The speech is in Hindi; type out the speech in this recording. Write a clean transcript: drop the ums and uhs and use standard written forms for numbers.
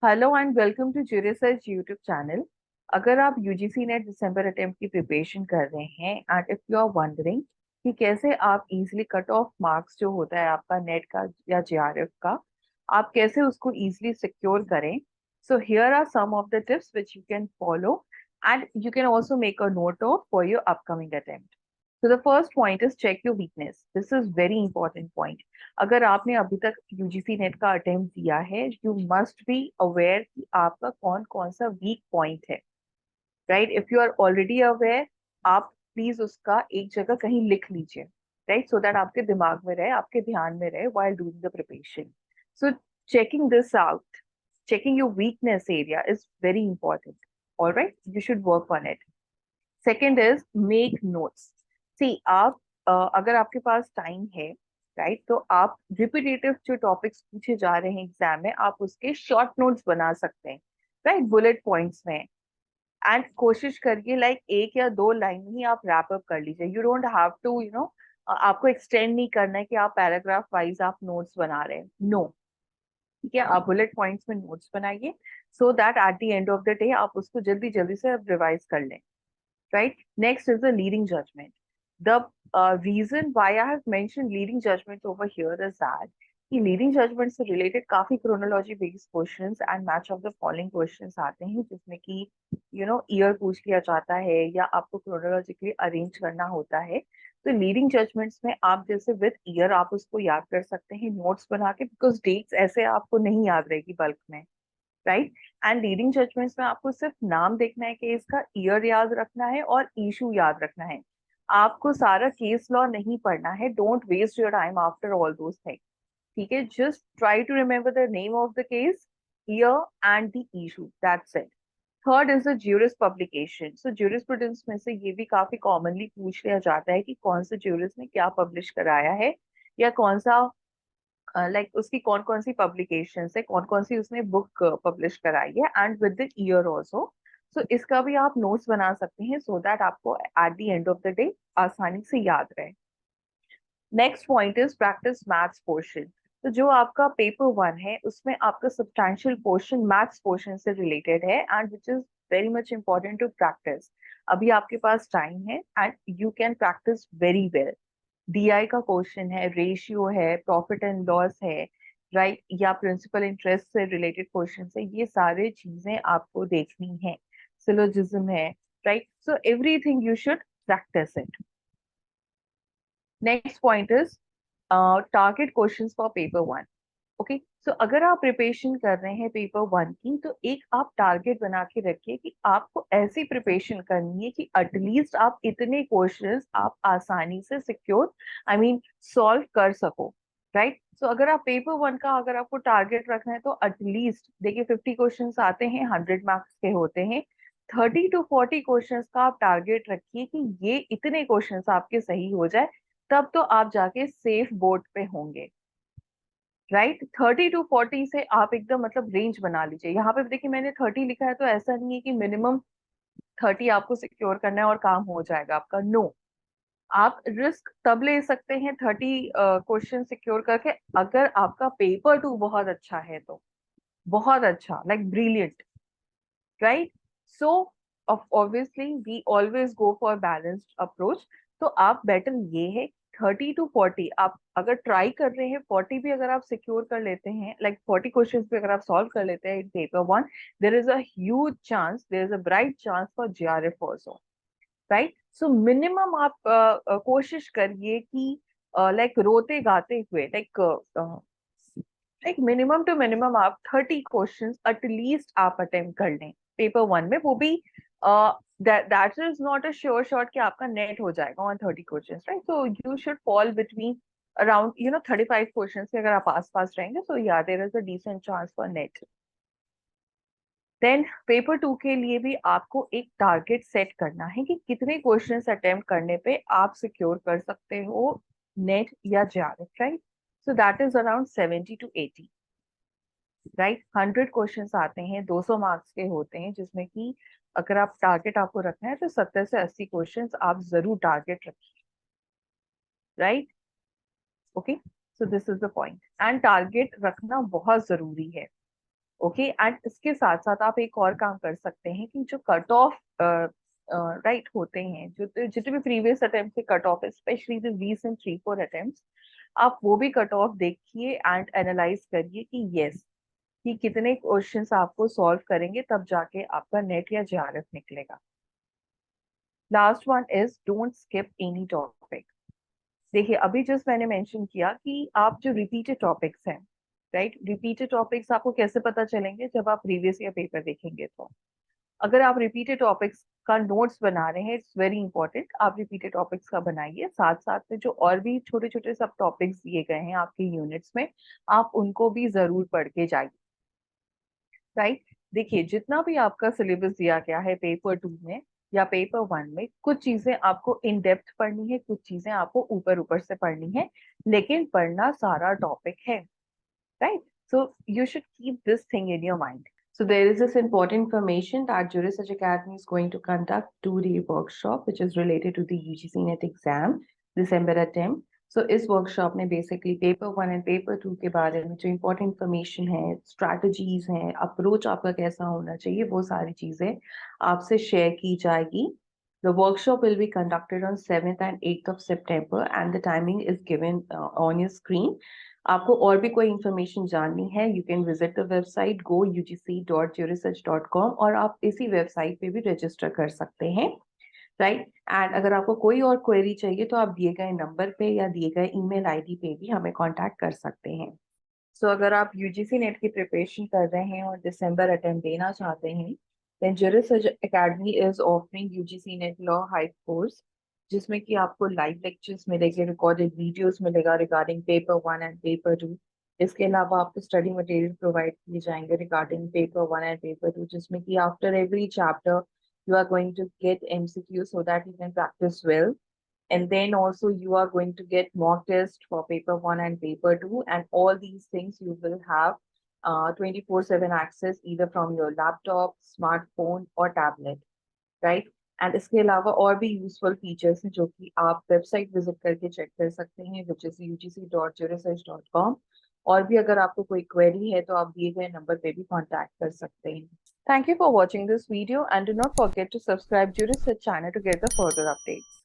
Hello and welcome to G research YouTube channel. अगर आप यूजीसी नेट दिसंबर अटेम्प्ट की प्रिपरेशन कर रहे हैं and if you are wondering कि कैसे आप इजीली कट ऑफ मार्क्स जो होता है आपका नेट का या जेआरएफ का, आप कैसे उसको इजीली सिक्योर करें, so here are some of the tips which you can follow and you can also make a note of for your upcoming attempt. So the first point is check your weakness. This is very important point. अगर आपने अभी तक यूजीसी नेट का अटेम्प्ट दिया है, यू मस्ट बी अवेयर कि आपका कौन कौन सा वीक पॉइंट है। Right, if you are already aware, आप प्लीज उसका एक जगह कहीं लिख लीजिए, राइट, सो दैट आपके दिमाग में रहे, आपके ध्यान में रहे while doing the preparation. So checking this out, checking your weakness area is very important. All right, you should work on it. Second is make notes. See, आप अगर आपके पास टाइम है, राइट, तो आप रिपीटेटिव जो टॉपिक्स पूछे जा रहे हैं एग्जाम में, आप उसके शॉर्ट नोट्स बना सकते हैं, राइट, बुलेट पॉइंट्स में। एंड कोशिश करिए लाइक एक या दो लाइन में ही आप रैप अप कर लीजिए। यू डोंट हैव टू आपको एक्सटेंड नहीं करना है कि आप पैराग्राफ वाइज आप नोट्स बना रहे हैं, नो। ठीक है, आप बुलेट पॉइंट्स में नोट्स बनाइए so that at the end of the day आप उसको जल्दी जल्दी से रिवाइज कर लें। Right? Next is the leading judgment. The reason why I have mentioned leading judgments over here is that कि leading judgment से related काफी chronology based questions and match of the following questions आते हैं, जिसमें कि year पूछ लिया जाता है या आपको chronologically arrange करना होता है। तो लीडिंग जजमेंट्स में आप जैसे विद ईयर आप उसको याद कर सकते हैं नोट्स बना के, बिकॉज डेट्स ऐसे आपको नहीं याद रहेगी बल्क में, राइट। एंड लीडिंग जजमेंट्स में आपको सिर्फ नाम देखना है, केस का ईयर याद रखना है और इशू याद रखना है। आपको सारा केस लॉ नहीं पढ़ना है, don't waste your time after all those things. ठीक है, just try to remember the name of the case, year and the issue, that's it. Third is the juris publication. So jurisprudence में से ये भी काफी कॉमनली पूछ लिया जाता है कि कौन से ज्यूरिस ने क्या पब्लिश कराया है, या कौन सा उसकी कौन कौन सी पब्लिकेशन है, कौन कौन सी उसने बुक पब्लिश कराई है, and with the year also. So इसका भी आप नोट्स बना सकते हैं सो दैट आपको at the end of the day आसानी से याद रहे। Next point is practise maths portion. तो जो आपका पेपर वन है उसमें आपका सब्सटैंशियल पोर्शन मैथ्स पोर्शन से रिलेटेड है and which is very much important to practise. अभी आपके पास टाइम है and you can practise very well. DI का क्वेश्चन है, रेशियो है, प्रॉफिट एंड लॉस है, राइट, या प्रिंसिपल इंटरेस्ट से रिलेटेड क्वेश्चन है, ये सारे चीजें आपको देखनी है। सिलोजिज्म है, right, so everything you should practice it. Next point is target questions for paper one. Okay, so अगर आप प्रिपरेशन कर रहे हैं पेपर वन की, तो एक आप टारगेट बना के रखिए कि आपको ऐसी प्रिपरेशन करनी है कि एटलीस्ट आप इतने क्वेश्चंस आप आसानी से सिक्योर आई मीन सॉल्व कर सको, राइट। सो अगर आप पेपर वन का अगर आपको टारगेट रखना है, तो एटलीस्ट देखिए 50 क्वेश्चंस आते हैं, 100 मार्क्स के होते हैं। 30 to 40 क्वेश्चंस का आप टारगेट रखिए कि ये इतने क्वेश्चंस आपके सही हो जाए, तब तो आप जाके सेफ बोर्ड पे होंगे, राइट। 30 to 40 से आप एकदम मतलब रेंज बना लीजिए। यहाँ पे देखिए मैंने 30 लिखा है, तो ऐसा नहीं है कि मिनिमम 30 आपको सिक्योर करना है और काम हो जाएगा आपका, नो। आप रिस्क तब ले सकते हैं 30 क्वेश्चन सिक्योर करके, अगर आपका पेपर टू बहुत अच्छा है, तो बहुत अच्छा, like brilliant, right. So obviously we always go for balanced approach. तो आप बेटर ये है 30 to 40 आप अगर ट्राई कर रहे हैं, 40 भी अगर आप सिक्योर कर लेते हैं, लाइक 40 क्वेश्चन भी अगर आप सॉल्व कर लेते हैं इन paper one, there is a huge chance, there is a bright chance for JRF also, right. So minimum आप कोशिश करिए कि लाइक रोते गाते हुए, लाइक मिनिमम टू मिनिमम आप 30 क्वेश्चंस एटलीस्ट आप अटेम्प्ट कर लें पेपर वन में। वो भी that is not a sure shot कि आपका नेट हो जाएगा on 30 questions, right. So you should fall between around 35 questions के अगर आप आस पास रहेंगे, तो या there is a decent chance for NET. Then paper two के लिए भी आपको एक टारगेट सेट करना है कि कितने क्वेश्चंस अटेम्प्ट करने पे आप सिक्योर कर सकते हो नेट या JRF, right. So that is around 70 to 80, right. 100 questions आते हैं, 200 मार्क्स के होते हैं, जिसमें कि अगर आप टारगेट आपको रखना है, तो 70 से 80 क्वेश्चंस आप जरूर टारगेट रखिए, right. Okay, so this is the point, and target रखना बहुत जरूरी है। ओके, एंड इसके साथ साथ आप एक और काम कर सकते हैं कि जो कट ऑफ राइट होते हैं, जो जितने भी प्रीवियस अटेम्प्ट के कट ऑफ है, स्पेशली द रीसेंट 3-4 अटेम्प्ट्स, आप वो भी कट ऑफ देखिए एंड एनालाइज करिए कि यस, कि कितने क्वेश्चंस आपको सॉल्व करेंगे तब जाके आपका नेट या जेआरएफ निकलेगा। Last one is don't skip any topic. देखिए, अभी जस्ट मैंने मेंशन किया कि आप जो रिपीटेड टॉपिक्स हैं, राइट, रिपीटेड टॉपिक्स आपको कैसे पता चलेंगे, जब आप प्रीवियस ईयर पेपर देखेंगे। तो अगर आप रिपीटेड टॉपिक्स का नोट्स बना रहे हैं, इट्स वेरी इंपॉर्टेंट, आप रिपीटेड टॉपिक्स का बनाइए। साथ साथ में जो और भी छोटे छोटे सब टॉपिक्स दिए गए हैं आपके यूनिट्स में, आप उनको भी जरूर पढ़ के जाइए, राइट। देखिए, जितना भी आपका सिलेबस दिया गया है पेपर 2 में या पेपर 1 में, कुछ चीजें आपको इन डेप्थ पढ़नी है, कुछ चीजें आपको ऊपर ऊपर से पढ़नी है, लेकिन पढ़ना सारा टॉपिक है, right? So you should keep this thing in your mind. So there is this important information that Juris Search Academy is going to conduct 2-day workshop which is related to the UGC NET exam December attempt. So इस workshop में basically paper 1 and paper 2 के बारे में जो important information है, strategies हैं, approach आपका कैसा होना चाहिए, वो सारी चीजें आपसे share की जाएगी. The workshop will be conducted on 7th and 8th of September and the timing is given on your screen. आपको और भी कोई इंफॉर्मेशन जाननी है, you can visit the website gougc.jurissearch.com और आप इसी वेबसाइट पे भी रजिस्टर कर सकते हैं, राइट। एंड अगर आपको कोई और क्वेरी चाहिए तो आप दिए गए नंबर पे या दिए गए ईमेल आईडी पे भी हमें कांटेक्ट कर सकते हैं। सो अगर आप यूजीसी नेट की प्रिपरेशन कर रहे हैं और दिसंबर अटेम्प्ट देना चाहते हैं, then Juris academy is offering UGC NET law height course, जिसमें कि आपको लाइव लेक्चर्स मिलेंगे, रिकॉर्डेड वीडियोस मिलेगा रिगार्डिंग पेपर 1 एंड पेपर 2। इसके अलावा आपको स्टडी मटेरियल प्रोवाइड किए जाएंगे रिगार्डिंग पेपर 1 एंड पेपर 2, जिसमें कि after every chapter you are going to get MCQ so that you can practise well, and then also you are going to get mock test for paper 1 and paper 2, and all these things you will have 24/7 access either from your laptop, smartphone or tablet, right? And इसके अलावा और भी यूजफुल फीचर्स हैं जो कि आप वेबसाइट विजिट करके चेक कर सकते हैं, विच इज ugc.jurissearch.com। और भी अगर आपको कोई क्वेरी है तो आप दिए गए नंबर पे भी कांटेक्ट कर सकते हैं। Thank you for watching this video and do not forget to subscribe Juris Search channel to get the further updates.